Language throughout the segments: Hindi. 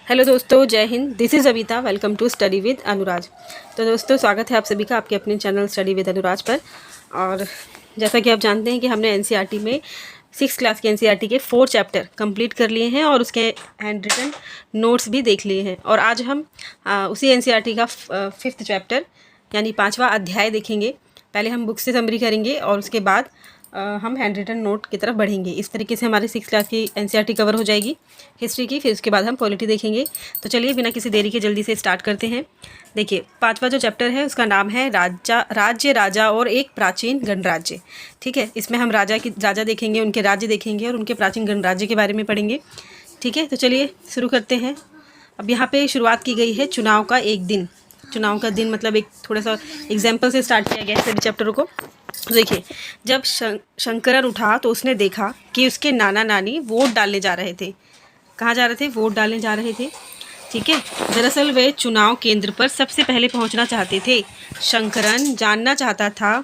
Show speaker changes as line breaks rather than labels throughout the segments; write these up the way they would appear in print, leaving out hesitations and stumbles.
हेलो दोस्तों, जय हिंद। This is Avita. Welcome to study with Anuraj. तो दोस्तों, स्वागत है आप सभी का आपके अपने चैनल स्टडी विद अनुराज पर। और जैसा कि आप जानते हैं कि हमने एनसीईआरटी में 6th क्लास के एनसीईआरटी के 4 चैप्टर कंप्लीट कर लिए हैं और उसके हैंड रिटन नोट्स भी देख लिए हैं। और आज हम उसी एनसीईआरटी का 5th चैप्टर यानी 5वां अध्याय देखेंगे। पहले हम बुक से समरी करेंगे और उसके बाद हम हैंड रिटन नोट की तरफ बढ़ेंगे। इस तरीके से हमारी 6th क्लास की एनसीईआरटी कवर हो जाएगी हिस्ट्री की। फिर उसके बाद हम पॉलिटी देखेंगे। तो चलिए बिना किसी देरी के जल्दी से स्टार्ट करते हैं। देखिए, 5वां जो चैप्टर है उसका नाम है राज्य राजा और एक प्राचीन गणराज्य। ठीक है, इसमें हम राजा देखेंगे, उनके राज्य देखेंगे और उनके प्राचीन गणराज्य के बारे में पढ़ेंगे। ठीक है, तो चलिए शुरू करते हैं। अब यहाँ पे शुरुआत की गई है चुनाव का एक दिन। चुनाव का दिन मतलब एक थोड़ा सा एग्जाम्पल से स्टार्ट किया गया है सभी चैप्टरों को। देखिए, जब शंकरन उठा तो उसने देखा कि उसके नाना नानी वोट डालने जा रहे थे। कहाँ जा रहे थे? वोट डालने जा रहे थे। ठीक है, दरअसल वे चुनाव केंद्र पर सबसे पहले पहुंचना चाहते थे। शंकरन जानना चाहता था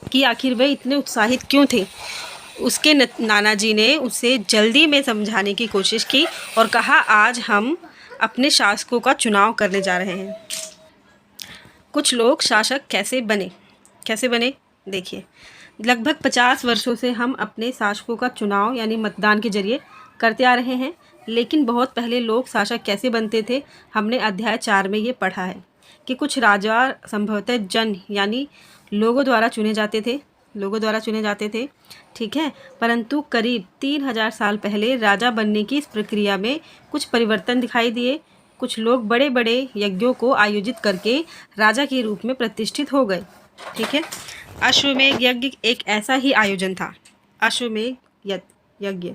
कि आखिर वे इतने उत्साहित क्यों थे। उसके नाना जी ने उसे जल्दी में समझाने की कोशिश की और कहा, आज हम अपने शासकों का चुनाव करने जा रहे हैं। कुछ लोग शासक कैसे बने देखिए, लगभग 50 वर्षों से हम अपने शासकों का चुनाव यानी मतदान के जरिए करते आ रहे हैं। लेकिन बहुत पहले लोग शासक कैसे बनते थे, हमने अध्याय 4 में ये पढ़ा है कि कुछ राजा संभवतः जन यानी लोगों द्वारा चुने जाते थे। ठीक है, परंतु करीब 3000 साल पहले राजा बनने की इस प्रक्रिया में कुछ परिवर्तन दिखाई दिए। कुछ लोग बड़े बड़े यज्ञों को आयोजित करके राजा के रूप में प्रतिष्ठित हो गए। ठीक है, अश्वमेध यज्ञ एक ऐसा ही आयोजन था। अश्वमेध यज्ञ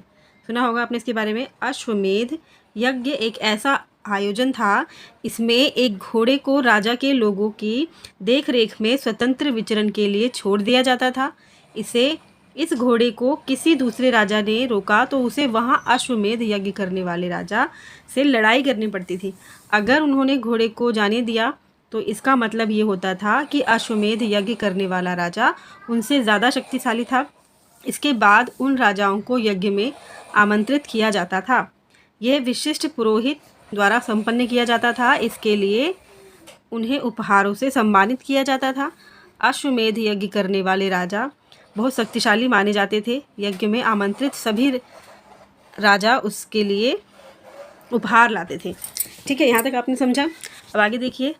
सुना होगा आपने इसके बारे में। अश्वमेध यज्ञ एक ऐसा आयोजन था। इसमें एक घोड़े को राजा के लोगों की देखरेख में स्वतंत्र विचरण के लिए छोड़ दिया जाता था। इस घोड़े को किसी दूसरे राजा ने रोका तो उसे वहां अश्वमेध यज्ञ करने वाले राजा से लड़ाई करनी पड़ती थी। अगर उन्होंने घोड़े को जाने दिया तो इसका मतलब ये होता था कि अश्वमेध यज्ञ करने वाला राजा उनसे ज़्यादा शक्तिशाली था। इसके बाद उन राजाओं को यज्ञ में आमंत्रित किया जाता था। यह विशिष्ट पुरोहित द्वारा संपन्न किया जाता था। इसके लिए उन्हें उपहारों से सम्मानित किया जाता था। अश्वमेध यज्ञ करने वाले राजा बहुत शक्तिशाली माने जाते थे। यज्ञ में आमंत्रित सभी राजा उसके लिए उपहार लाते थे। ठीक है, यहाँ तक आपने समझा। अब आगे देखिए,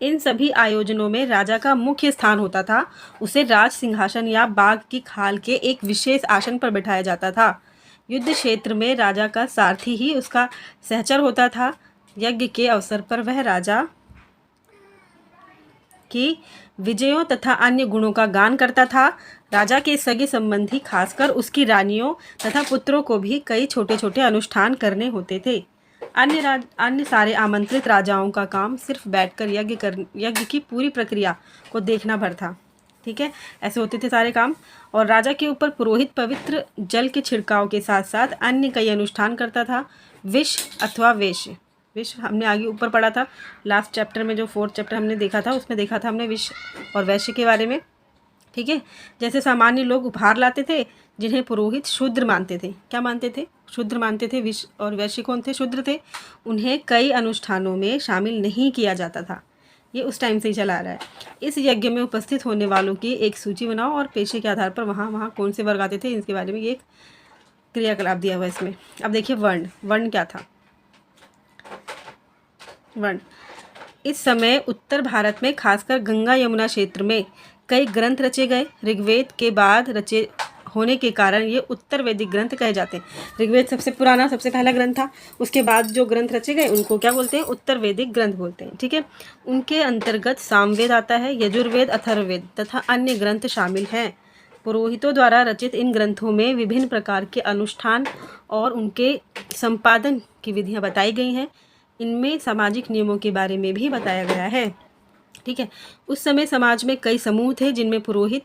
इन सभी आयोजनों में राजा का मुख्य स्थान होता था। उसे राज सिंहासन या बाघ की खाल के एक विशेष आसन पर बैठाया जाता था। युद्ध क्षेत्र में राजा का सारथी ही उसका सहचर होता था। यज्ञ के अवसर पर वह राजा की विजयों तथा अन्य गुणों का गान करता था। राजा के सगे संबंधी, खासकर उसकी रानियों तथा पुत्रों को भी कई छोटे छोटे अनुष्ठान करने होते थे। अन्य सारे आमंत्रित राजाओं का काम सिर्फ बैठकर यज्ञ की पूरी प्रक्रिया को देखना भर था। ठीक है, ऐसे होते थे सारे काम। और राजा के ऊपर पुरोहित पवित्र जल के छिड़काव के साथ साथ अन्य कई अनुष्ठान करता था। विष अथवा वेश्य, विष हमने आगे ऊपर पढ़ा था। लास्ट चैप्टर में जो 4th चैप्टर हमने देखा था उसमें देखा था हमने विष और वैश्य के बारे में। ठीक है, जैसे सामान्य लोग उपहार लाते थे जिन्हें पुरोहित शूद्र मानते थे। क्या मानते थे? शूद्र मानते थे। विष और वैश्य कौन थे? शूद्र थे। उन्हें कई अनुष्ठानों में शामिल नहीं किया जाता था। ये उस टाइम से ही चला आ रहा है। इस यज्ञ में उपस्थित होने वालों की एक सूची बनाओ और पेशे के आधार पर वहाँ कौन से वर्ग आते थे इनके बारे में ये एक क्रियाकलाप दिया हुआ है इसमें। अब देखिए, वर्ण क्या था? वर्ण इस समय उत्तर भारत में खासकर गंगा यमुना क्षेत्र में कई ग्रंथ रचे गए। ऋग्वेद के बाद रचे होने के कारण ये उत्तर वैदिक ग्रंथ कहे जाते हैं। ऋग्वेद सबसे पुराना, सबसे पहला ग्रंथ था। उसके बाद जो ग्रंथ रचे गए उनको क्या बोलते हैं? उत्तर वैदिक ग्रंथ बोलते हैं। ठीक है, उनके अंतर्गत सामवेद आता है, यजुर्वेद, अथर्ववेद तथा अन्य ग्रंथ शामिल हैं। पुरोहितों द्वारा रचित इन ग्रंथों में विभिन्न प्रकार के अनुष्ठान और उनके संपादन की विधियाँ बताई गई हैं। इनमें सामाजिक नियमों के बारे में भी बताया गया है। ठीक है, उस समय समाज में कई समूह थे जिनमें पुरोहित,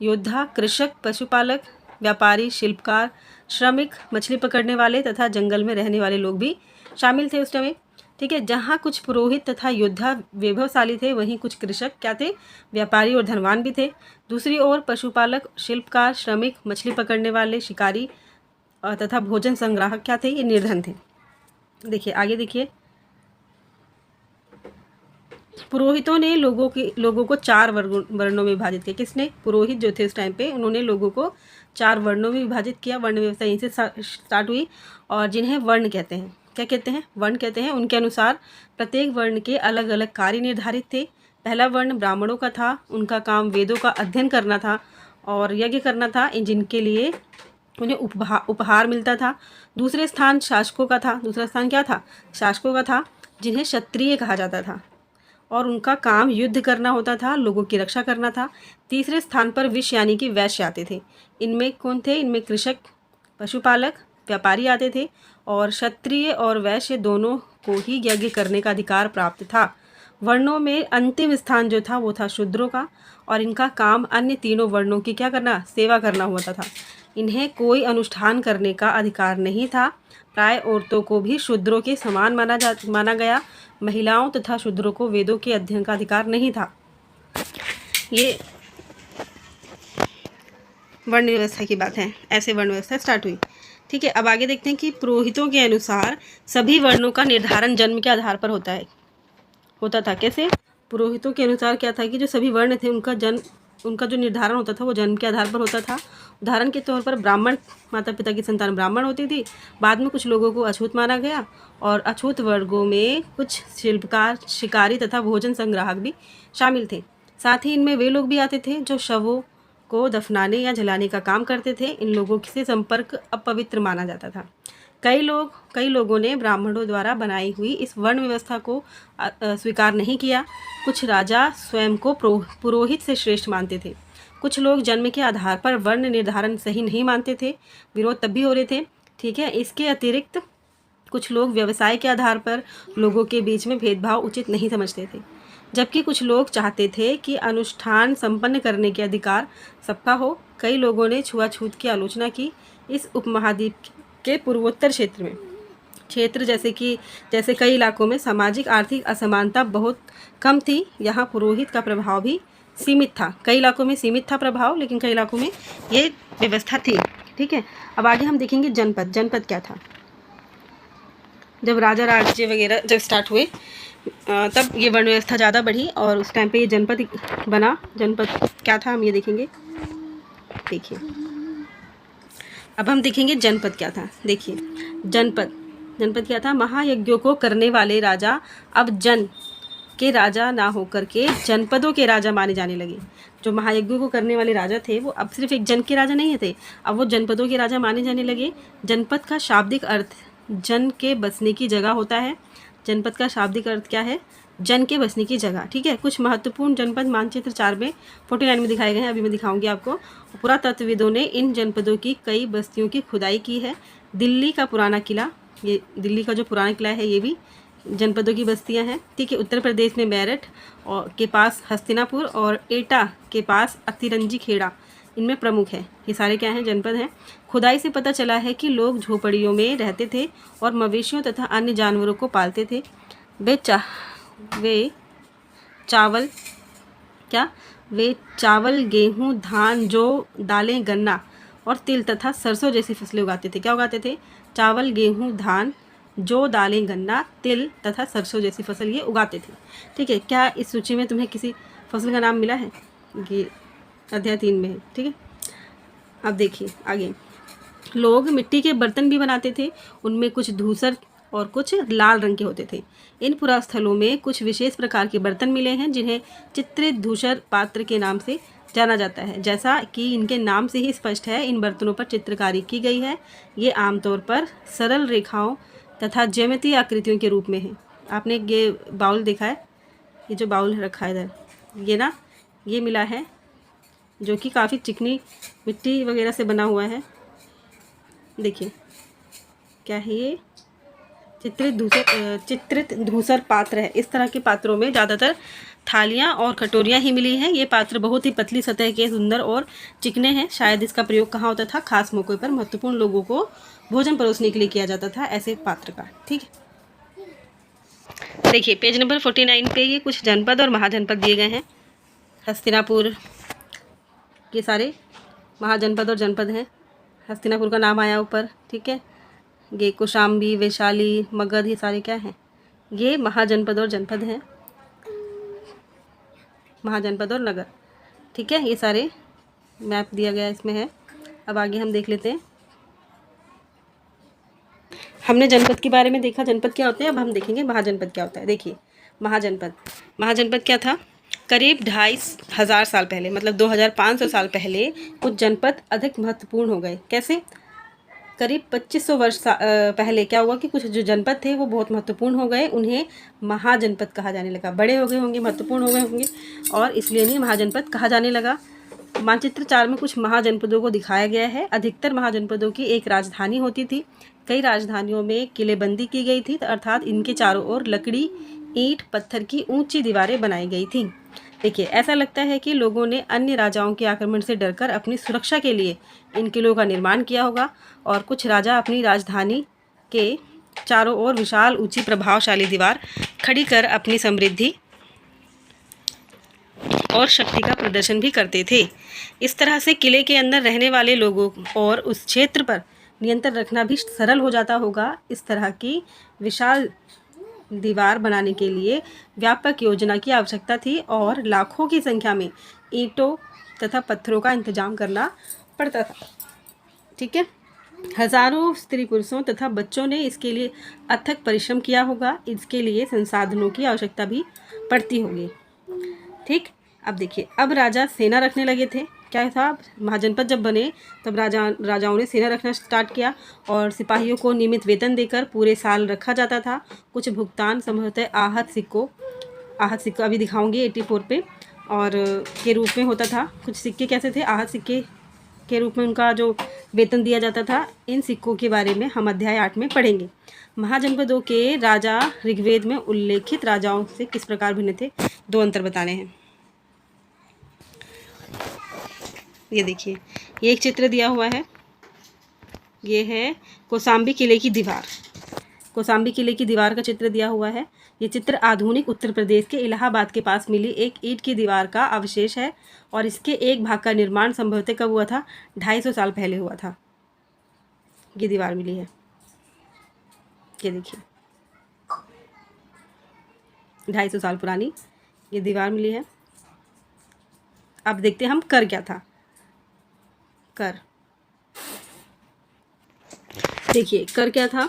योद्धा, कृषक, पशुपालक, व्यापारी, शिल्पकार, श्रमिक, मछली पकड़ने वाले तथा जंगल में रहने वाले लोग भी शामिल थे उस समय। ठीक है, जहाँ कुछ पुरोहित तथा योद्धा वैभवशाली थे वहीं कुछ कृषक क्या थे? व्यापारी और धनवान भी थे। दूसरी ओर पशुपालक, शिल्पकार, श्रमिक, मछली पकड़ने वाले, शिकारी तथा भोजन संग्राहक क्या थे? ये निर्धन थे। देखिए आगे देखिए, पुरोहितों ने लोगों को 4 वर्णों में विभाजित किया। किसने? पुरोहित जो थे उस टाइम पे, उन्होंने लोगों को 4 वर्णों में विभाजित किया। वर्ण व्यवस्था यहीं से स्टार्ट हुई। और जिन्हें वर्ण कहते हैं, क्या कहते हैं? वर्ण कहते हैं। उनके अनुसार प्रत्येक वर्ण के अलग अलग कार्य निर्धारित थे। पहला वर्ण ब्राह्मणों का था। उनका काम वेदों का अध्ययन करना था और यज्ञ करना था, जिनके लिए उन्हें उपहार मिलता था। दूसरे स्थान शासकों का था। दूसरा स्थान क्या था? शासकों का था, जिन्हें क्षत्रिय कहा जाता था और उनका काम युद्ध करना होता था, लोगों की रक्षा करना था। तीसरे स्थान पर विश्य यानी कि वैश्य आते थे। इनमें कौन थे? इनमें कृषक, पशुपालक, व्यापारी आते थे। और क्षत्रिय और वैश्य दोनों को ही यज्ञ करने का अधिकार प्राप्त था। वर्णों में अंतिम स्थान जो था वो था शूद्रों का, और इनका काम अन्य तीनों वर्णों की क्या करना? सेवा करना होता था। इन्हें कोई अनुष्ठान करने का अधिकार नहीं था। प्राय औरतों को भी शूद्रों के समान माना गया। महिलाओं तथा शूद्रों को वेदों के अध्ययन का अधिकार नहीं था। ये वर्ण व्यवस्था की बात है। ऐसे वर्ण व्यवस्था स्टार्ट हुई। ठीक है, अब आगे देखते हैं कि पुरोहितों के अनुसार सभी वर्णों का निर्धारण जन्म के आधार पर होता था। कैसे? पुरोहितों के अनुसार क्या था कि जो सभी वर्ण थे उनका जो निर्धारण होता था वो जन्म के आधार पर होता था। उदाहरण के तौर पर ब्राह्मण, माता पिता की संतान ब्राह्मण होती थी। बाद में कुछ लोगों को अछूत माना गया और अछूत वर्गों में कुछ शिल्पकार, शिकारी तथा भोजन संग्राहक भी शामिल थे। साथ ही इनमें वे लोग भी आते थे जो शवों को दफनाने या जलाने का काम करते थे। इन लोगों से संपर्क अपवित्र माना जाता था। कई लोगों ने ब्राह्मणों द्वारा बनाई हुई इस वर्ण व्यवस्था को स्वीकार नहीं किया। कुछ राजा स्वयं को पुरोहित से श्रेष्ठ मानते थे। कुछ लोग जन्म के आधार पर वर्ण निर्धारण सही नहीं मानते थे। विरोध तब भी हो रहे थे। ठीक है, इसके अतिरिक्त कुछ लोग व्यवसाय के आधार पर लोगों के बीच में भेदभाव उचित नहीं समझते थे, जबकि कुछ लोग चाहते थे कि अनुष्ठान संपन्न करने के अधिकार सबका हो। कई लोगों ने छुआछूत की आलोचना की। इस उपमहाद्वीप के पूर्वोत्तर क्षेत्र जैसे कई इलाकों में सामाजिक आर्थिक असमानता बहुत कम थी। यहाँ पुरोहित का प्रभाव भी सीमित था। कई इलाकों में सीमित था प्रभाव, लेकिन कई इलाकों में ये व्यवस्था थी। ठीक है, अब आगे हम देखेंगे जनपद क्या था। जब राजा राज्य वगैरह जब स्टार्ट हुए तब ये वर्ण व्यवस्था ज़्यादा बढ़ी और उस टाइम पे ये जनपद बना। जनपद क्या था हम ये देखेंगे। देखिए, अब हम देखेंगे जनपद क्या था। देखिए, जनपद क्या था? महायज्ञों को करने वाले राजा अब जन के राजा ना होकर के जनपदों के राजा माने जाने लगे। जो महायज्ञों को करने वाले राजा थे वो अब सिर्फ एक जन के राजा नहीं थे, अब वो जनपदों के राजा माने जाने लगे। जनपद का शाब्दिक अर्थ जन के बसने की जगह होता है। जनपद का शाब्दिक अर्थ क्या है? जन के बसने की जगह। ठीक है, कुछ महत्वपूर्ण जनपद मानचित्र 4 में 49 में दिखाए गए हैं। अभी मैं दिखाऊंगी आपको। पुरातत्वविदों ने इन जनपदों की कई बस्तियों की खुदाई की है। दिल्ली का पुराना किला, ये दिल्ली का जो पुराना किला है ये भी जनपदों की बस्तियां हैं। ठीक है, उत्तर प्रदेश में मेरठ और के पास हस्तिनापुर और एटा के पास अतिरंजी खेड़ा इनमें प्रमुख है। ये सारे क्या हैं? जनपद हैं। खुदाई से पता चला है कि लोग झोपड़ियों में रहते थे और मवेशियों तथा अन्य जानवरों को पालते थे। वे चावल, गेहूँ, धान, जौ, दालें, गन्ना और तिल तथा सरसों जैसी फसलें उगाते थे। क्या उगाते थे? चावल, गेहूँ, धान, जौ, दालें, गन्ना, तिल तथा सरसों जैसी फसल ये उगाते थे। ठीक है, क्या इस सूची में तुम्हें किसी फसल का नाम मिला है? ये अध्याय 3 में है। ठीक है, अब देखिए आगे। लोग मिट्टी के बर्तन भी बनाते थे। उनमें कुछ धूसर और कुछ लाल रंग के होते थे। इन पुरास्थलों में कुछ विशेष प्रकार के बर्तन मिले हैं जिन्हें चित्रित धूसर पात्र के नाम से जाना जाता है। जैसा कि इनके नाम से ही स्पष्ट है, इन बर्तनों पर चित्रकारी की गई है। ये आमतौर पर सरल रेखाओं तथा ज्यामितीय आकृतियों के रूप में है। आपने ये बाउल देखा है? ये जो बाउल रखा है इधर, ये मिला है, जो कि काफ़ी चिकनी मिट्टी वगैरह से बना हुआ है। देखिए क्या है ये? चित्रित धूसर पात्र है। इस तरह के पात्रों में ज़्यादातर थालियाँ और कटोरियाँ ही मिली हैं। ये पात्र बहुत ही पतली सतह के, सुंदर और चिकने हैं। शायद इसका प्रयोग कहाँ होता था? खास मौक़ों पर महत्वपूर्ण लोगों को भोजन परोसने के लिए किया जाता था ऐसे पात्र का। ठीक है, देखिए पेज नंबर 49 पे ये कुछ जनपद और महाजनपद दिए गए हैं। हस्तिनापुर, ये सारे महाजनपद और जनपद हैं। हस्तिनापुर का नाम आया ऊपर। ठीक है, ये कौशाम्बी, वैशाली, मगध, ये सारे क्या हैं? ये महाजनपद और जनपद हैं। महाजनपद और नगर। ठीक है, ये सारे मैप दिया गया इसमें है। अब आगे हम देख लेते हैं। हमने जनपद के बारे में देखा, जनपद क्या होते हैं। अब हम देखेंगे महाजनपद क्या होता है। देखिए, महाजनपद क्या था। करीब 2500 साल पहले, मतलब 2500 साल पहले कुछ जनपद अधिक महत्वपूर्ण हो गए। कैसे? करीब 2500 वर्ष पहले क्या हुआ कि कुछ जो जनपद थे वो बहुत महत्वपूर्ण हो गए, उन्हें महाजनपद कहा जाने लगा। बड़े हो गए होंगे, महत्वपूर्ण हो गए होंगे, और इसलिए इन्हें महाजनपद कहा जाने लगा। मानचित्र 4 में कुछ महाजनपदों को दिखाया गया है। अधिकतर महाजनपदों की एक राजधानी होती थी। कई राजधानियों में किलेबंदी की गई थी, अर्थात इनके चारों ओर लकड़ी, ईंट, पत्थर की ऊंची दीवारें बनाई गई थी। देखिए, ऐसा लगता है कि लोगों ने अन्य राजाओं के आक्रमण से डरकर अपनी सुरक्षा के लिए इन किलों का निर्माण किया होगा, और कुछ राजा अपनी राजधानी के चारों ओर विशाल, ऊंची, प्रभावशाली दीवार खड़ी कर अपनी समृद्धि और शक्ति का प्रदर्शन भी करते थे। इस तरह से किले के अंदर रहने वाले लोगों और उस क्षेत्र पर नियंत्रण रखना भी सरल हो जाता होगा। इस तरह की विशाल दीवार बनाने के लिए व्यापक योजना की आवश्यकता थी, और लाखों की संख्या में ईंटों तथा पत्थरों का इंतजाम करना पड़ता था। ठीक है, हजारों स्त्री पुरुषों तथा बच्चों ने इसके लिए अथक परिश्रम किया होगा। इसके लिए संसाधनों की आवश्यकता भी पड़ती होगी। ठीक, अब देखिए, अब राजा सेना रखने लगे थे। क्या था, महाजनपद जब बने तब राजाओं ने सेना रखना स्टार्ट किया, और सिपाहियों को नियमित वेतन देकर पूरे साल रखा जाता था। कुछ भुगतान संभवतः आहत सिक्कों अभी दिखाऊंगी 84 पे, और के रूप में होता था। कुछ सिक्के कैसे थे, आहत सिक्के के रूप में उनका जो वेतन दिया जाता था। इन सिक्कों के बारे में हम अध्याय 8 में पढ़ेंगे। महाजनपदों के राजा ऋग्वेद में उल्लेखित राजाओं से किस प्रकार भिन्न थे, 2 अंतर बताने हैं। ये देखिए, ये एक चित्र दिया हुआ है। ये है कौसाम्बी किले की दीवार। कौसाम्बी किले की दीवार का चित्र दिया हुआ है। ये चित्र आधुनिक उत्तर प्रदेश के इलाहाबाद के पास मिली एक ईंट की दीवार का अवशेष है, और इसके एक भाग का निर्माण संभवतः कब हुआ था, 250 साल पहले हुआ था। ये दीवार मिली है, ये देखिए, 250 साल पुरानी ये दीवार मिली है। अब देखते हैं हम कर क्या था। कर, देखिए, कर क्या था।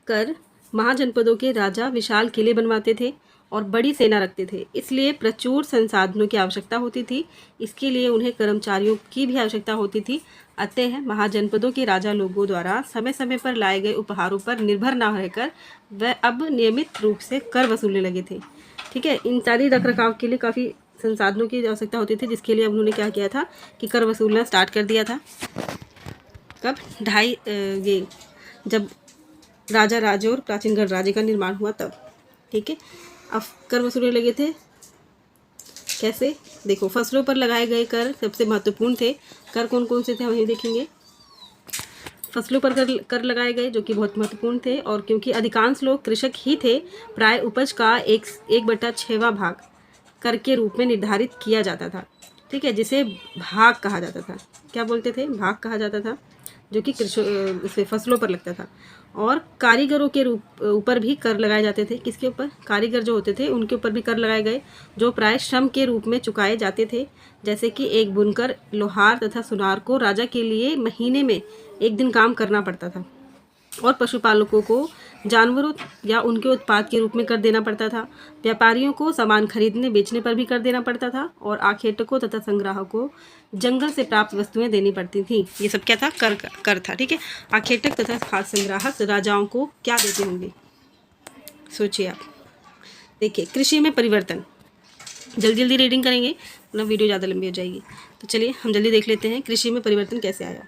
कर, महाजनपदों के राजा विशाल किले बनवाते थे और बड़ी सेना रखते थे, इसलिए प्रचुर संसाधनों की आवश्यकता होती थी। इसके लिए उन्हें कर्मचारियों की भी आवश्यकता होती थी। अतः महाजनपदों के राजा लोगों द्वारा समय समय पर लाए गए उपहारों पर निर्भर न रहकर वह अब नियमित रूप से कर वसूलने लगे थे। ठीक है, इन सारी रख रखाव के लिए काफ़ी संसाधनों की आवश्यकता होती थी, जिसके लिए उन्होंने क्या किया था कि कर वसूलना स्टार्ट कर दिया था। कब, ये जब राजा राजे और प्राचीन गणराज्य का निर्माण हुआ तब। ठीक है, अब कर वसूलने लगे थे। कैसे, देखो, फसलों पर लगाए गए कर सबसे महत्वपूर्ण थे। कर कौन कौन से थे हम ये देखेंगे। फसलों पर कर लगाए गए जो कि बहुत महत्वपूर्ण थे, और क्योंकि अधिकांश लोग कृषक ही थे, प्राय उपज का 1/6वां भाग कर के रूप में निर्धारित किया जाता था। ठीक है, जिसे भाग कहा जाता था। क्या बोलते थे, भाग कहा जाता था, जो कि फसलों पर लगता था। और कारीगरों के ऊपर भी कर लगाए जाते थे। किसके ऊपर, कारीगर जो होते थे उनके ऊपर भी कर लगाए गए, जो प्राय श्रम के रूप में चुकाए जाते थे। जैसे कि एक बुनकर, लोहार तथा सुनार को राजा के लिए महीने में 1 दिन काम करना पड़ता था, और पशुपालकों को जानवरों या उनके उत्पाद के रूप में कर देना पड़ता था। व्यापारियों को सामान खरीदने बेचने पर भी कर देना पड़ता था, और आखेटकों तथा संग्राहकों को जंगल से प्राप्त वस्तुएं देनी पड़ती थी। ये सब क्या था, कर था। ठीक है, आखेटक तथा खाद्य संग्राहक राजाओं को क्या देते होंगे, सोचिए आप। देखिए, कृषि में परिवर्तन, जल्दी जल्दी रीडिंग करेंगे वरना वीडियो ज़्यादा लंबी हो जाएगी। तो चलिए हम जल्दी देख लेते हैं कृषि में परिवर्तन कैसे आया।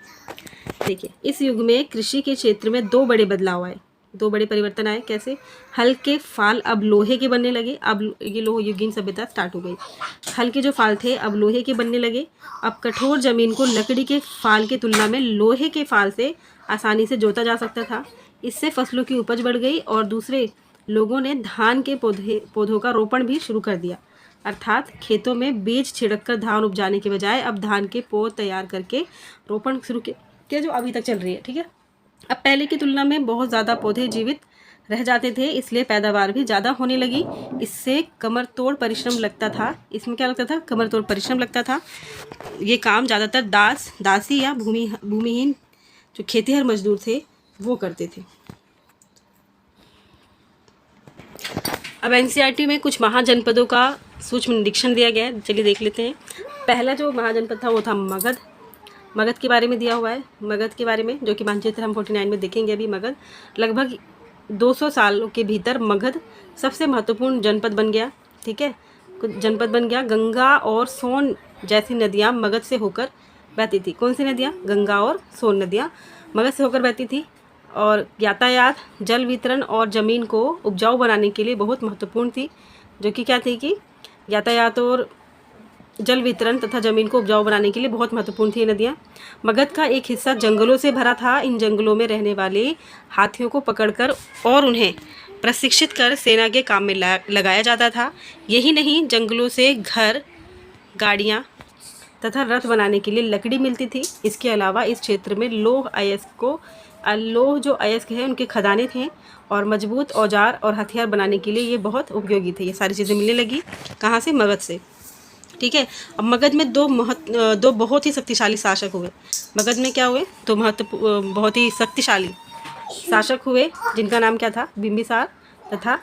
देखिए, इस युग में कृषि के क्षेत्र में 2 बड़े बदलाव आए, 2 बड़े परिवर्तन आए। कैसे, हल के फाल अब लोहे के बनने लगे। अब ये लोह युगीन सभ्यता स्टार्ट हो गई। हल के जो फाल थे अब लोहे के बनने लगे। अब कठोर जमीन को लकड़ी के फाल की तुलना में लोहे के फाल से आसानी से जोता जा सकता था। इससे फसलों की उपज बढ़ गई, और दूसरे लोगों ने धान के पौधों का रोपण भी शुरू कर दिया। अर्थात खेतों में बीज छिड़ककर धान उपजाने के बजाय अब धान के पौध तैयार करके रोपण शुरू किया, जो अभी तक चल रही है। ठीक है, अब पहले की तुलना में बहुत ज़्यादा पौधे जीवित रह जाते थे, इसलिए पैदावार भी ज़्यादा होने लगी। इससे कमर तोड़ परिश्रम लगता था। इसमें क्या लगता था? कमर तोड़ परिश्रम लगता था। ये काम ज़्यादातर दासी या भूमिहीन जो खेतिहर मजदूर थे वो करते थे। अब एनसीईआरटी में कुछ महाजनपदों का सूक्ष्म निरीक्षण दिया गया है, चलिए देख लेते हैं। पहला जो महाजनपद था वो था मगध। मगध के बारे में दिया हुआ है। मगध के बारे में, जो कि मानचित्र हम 49 में देखेंगे अभी। मगध लगभग 200 सालों के भीतर मगध सबसे महत्वपूर्ण जनपद बन गया। ठीक है, जनपद बन गया। गंगा और सोन जैसी नदियाँ मगध से होकर बहती थी। कौन सी नदियाँ? गंगा और सोन नदियाँ मगध से होकर बहती थी। और यातायात, जल वितरण और ज़मीन को उपजाऊ बनाने के लिए बहुत महत्वपूर्ण थी। जो कि क्या थी कि यातायात और जल वितरण तथा ज़मीन को उपजाऊ बनाने के लिए बहुत महत्वपूर्ण थी ये नदियाँ। मगध का एक हिस्सा जंगलों से भरा था। इन जंगलों में रहने वाले हाथियों को पकड़कर और उन्हें प्रशिक्षित कर सेना के काम में लगाया जाता था। यही नहीं, जंगलों से घर, गाड़ियाँ तथा रथ बनाने के लिए लकड़ी मिलती थी। इसके अलावा इस क्षेत्र में लोह जो अयस्क है उनके खदाने थे और मजबूत औजार और हथियार बनाने के लिए ये बहुत उपयोगी थे। ये सारी चीज़ें मिलने लगी कहाँ से? मगध से। ठीक है, अब मगध में दो बहुत ही शक्तिशाली शासक हुए। मगध में क्या हुए? दो बहुत ही शक्तिशाली शासक हुए, जिनका नाम क्या था? बिंबिसार तथा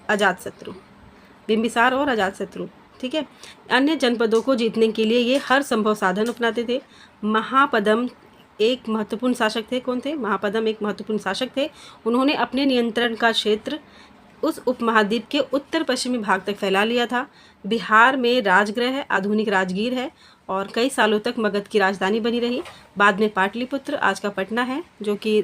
अजातशत्रु। बिंबिसार और अजातशत्रु। ठीक है, अन्य जनपदों को जीतने के लिए ये हर संभव साधन अपनाते थे। महापद्म एक महत्वपूर्ण शासक थे। कौन थे? महापद्म एक महत्वपूर्ण शासक थे। उन्होंने अपने नियंत्रण का क्षेत्र उस उपमहाद्वीप के उत्तर पश्चिमी भाग तक फैला लिया था। बिहार में राजगृह है, आधुनिक राजगीर है, और कई सालों तक मगध की राजधानी बनी रही। बाद में पाटलिपुत्र, आज का पटना है, जो कि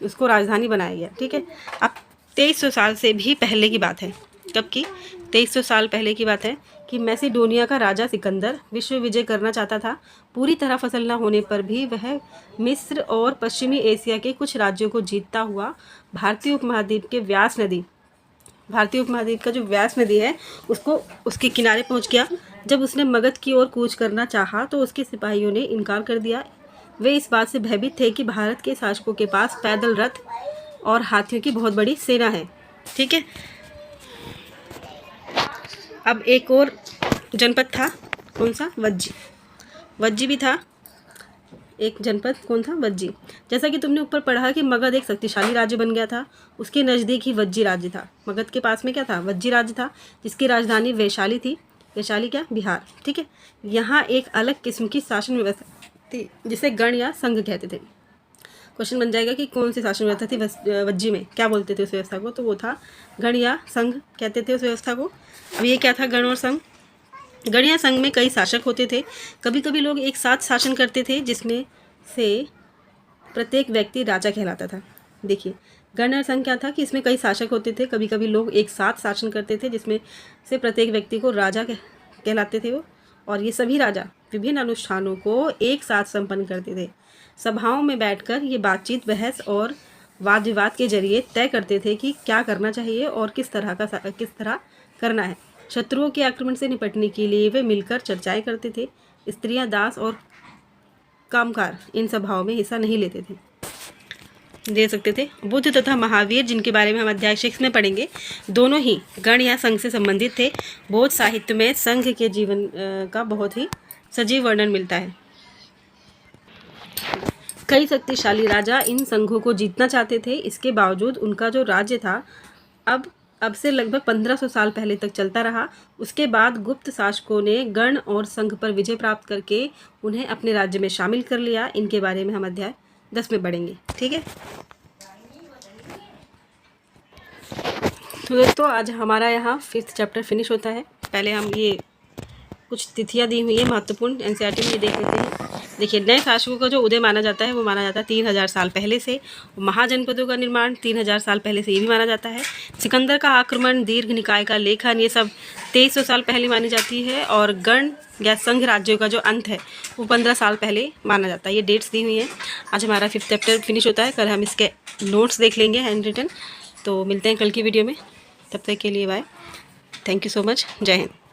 उसको राजधानी बनाया गया। ठीक है, अब 2300 साल से भी पहले की बात है। कब की? 2300 साल पहले की बात है कि मैसिडोनिया का राजा सिकंदर विश्व विजय करना चाहता था। पूरी तरह फसल न होने पर भी वह मिस्र और पश्चिमी एशिया के कुछ राज्यों को जीतता हुआ भारतीय उपमहाद्वीप का जो व्यास नदी है उसके किनारे पहुंच गया। जब उसने मगध की ओर कूच करना चाहा तो उसके सिपाहियों ने इनकार कर दिया। वे इस बात से भयभीत थे कि भारत के शासकों के पास पैदल रथ और हाथियों की बहुत बड़ी सेना है। ठीक है, अब एक और जनपद था। कौन सा? वज्जी। वज्जी भी था एक जनपद। कौन था? वज्जी। जैसा कि तुमने ऊपर पढ़ा कि मगध एक शक्तिशाली राज्य बन गया था, उसके नज़दीक ही वज्जी राज्य था। मगध के पास में क्या था? वज्जी राज्य था, जिसकी राजधानी वैशाली थी। वैशाली क्या? बिहार। ठीक है, यहाँ एक अलग किस्म की शासन व्यवस्था थी, जिसे गण या संघ कहते थे। क्वेश्चन बन जाएगा कि कौन सी शासन व्यवस्था थी वज्जी में? क्या बोलते थे उस व्यवस्था को? तो वो था गण या संघ कहते थे उस व्यवस्था को। अब ये क्या था? गण और संघ। गण या संघ में कई शासक होते थे। कभी कभी लोग एक साथ शासन करते थे, जिसमें से प्रत्येक व्यक्ति राजा कहलाता था। देखिए, गण और संघ क्या था कि इसमें कई शासक होते थे। कभी कभी लोग एक साथ शासन करते थे, जिसमें से प्रत्येक व्यक्ति को राजा कहलाते थे वो। और ये सभी राजा विभिन्न अनुष्ठानों को एक साथ संपन्न करते थे। सभाओं में बैठकर ये बातचीत, बहस और वाद विवाद के जरिए तय करते थे कि क्या करना चाहिए और किस तरह करना है। शत्रुओं के आक्रमण से निपटने के लिए वे मिलकर चर्चाएं करते थे। स्त्रियां, दास और कामगार इन सभाओं में हिस्सा नहीं लेते थे, दे सकते थे। बुद्ध तथा महावीर, जिनके बारे में हम अध्याय 6 में पढ़ेंगे, दोनों ही गण या संघ से संबंधित थे। बौद्ध साहित्य में संघ के जीवन का बहुत ही सजीव वर्णन मिलता है। कई शक्तिशाली राजा इन संघों को जीतना चाहते थे। इसके बावजूद उनका जो राज्य था अब से लगभग 1500 साल पहले तक चलता रहा। उसके बाद गुप्त शासकों ने गण और संघ पर विजय प्राप्त करके उन्हें अपने राज्य में शामिल कर लिया। इनके बारे में हम अध्याय 10 में पढ़ेंगे। ठीक है, तो दोस्तों आज हमारा यहाँ 5th चैप्टर फिनिश होता है। पहले हम ये कुछ तिथियाँ दी हुई है महत्वपूर्ण एनसीईआरटी में, ये देख लेते हैं। देखिए, नए शासकों का जो उदय माना जाता है वो माना जाता है 3000 साल पहले से। महाजनपदों का निर्माण 3000 साल पहले से ये भी माना जाता है। सिकंदर का आक्रमण, दीर्घ निकाय का लेखन, ये सब 2300 साल पहले मानी जाती है। और गण या संघ राज्यों का जो अंत है वो 15 साल पहले माना जाता है। ये डेट्स दी हुई हैं। आज हमारा 5th चैप्टर फिनिश होता है। कल हम इसके नोट्स देख लेंगे हैंड रिटन। तो मिलते हैं कल की वीडियो में, तब तक के लिए bye. Thank you so much. जय हिंद।